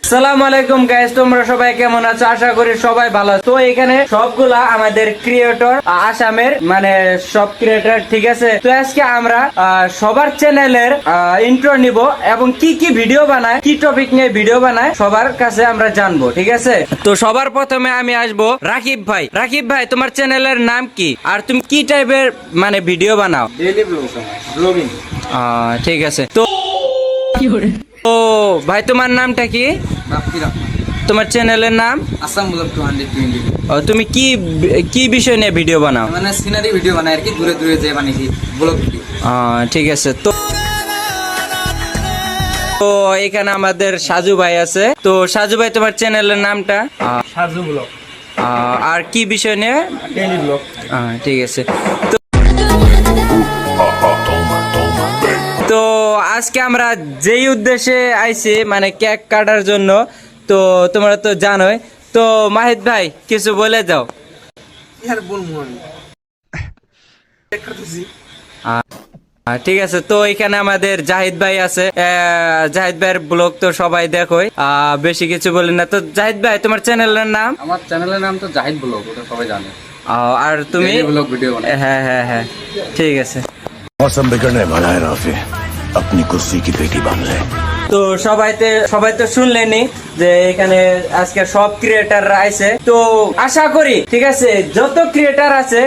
আসসালামু আলাইকুম গাইস, তোমরা সবাই কেমন আছো? আশা করি সবাই ভালো আছো। তো এখানে সবগুলা আমাদের ক্রিয়েটর আসামের, মানে সব ক্রিয়েটর, ঠিক আছে। তো আজকে আমরা সবার চ্যানেলের ইন্ট্রো নিব এবং কি কি ভিডিও বানায়, কি টপিক নিয়ে ভিডিও বানায় সবার কাছে আমরা জানবো, ঠিক আছে। তো সবার প্রথমে আমি আসবো রাকিব ভাই। রাকিব ভাই, তোমার চ্যানেলের নাম কি আর তুমি কি টাইপের মানে ভিডিও বানাও? Daily blogging. ঠিক আছে। তো ভাই তোমার নামটা কি? তোমার চ্যানেলের নাম? আসাম ব্লগ 220। তুমি কি কি বিষয় নিয়ে ভিডিও বানাও? মানে সিনারি ভিডিও বানাই আর কি, দূরে দূরে যে বানিয়েছি ব্লগ ভিডিও। ঠিক আছে। তো তো এখানে আমাদের সাজু ভাই আছে। তো সাজু ভাই, তোমার চ্যানেলের নামটা? সাজু ব্লগ। আর কি বিষয় নিয়ে? Daily blog. ঠিক আছে। তো তো আজকে আমরা যেই উদ্দেশ্যে আইছি, মানে কেক কাটার জন্য, তো তোমরা তো জানোই। তো মাহিদ ভাই, কিছু বলে যাও। ঠিক আছে। তো এখানে আমাদের জাহিদ ভাই আছে। জাহিদ ভাইয়ের ব্লগ তো সবাই দেখোই, বেশি কিছু বলি না। তো জাহিদ ভাই, তোমার চ্যানেলের নাম? আমার চ্যানেলের নাম তো জাহিদ ব্লগ, ওটা সবাই জানে। আর তুমি? ব্লগ ভিডিও বানাই। হ্যাঁ, ঠিক আছে। मौसम बिगड़ने वाला है राफे, अपनी कुर्सी की पेटी बांध ले। তো সবাই তো শুনলেনি যে এখানে আজকে সব ক্রিয়েটাররা আইছে। তো আশা করি, ঠিক আছে, যত ক্রিয়েটার আছে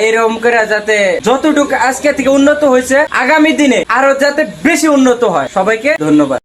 এরকম করে যাতে যতটুকু আজকে থেকে উন্নত হয়েছে, আগামী দিনে আরো যাতে বেশি উন্নত হয়। সবাইকে ধন্যবাদ।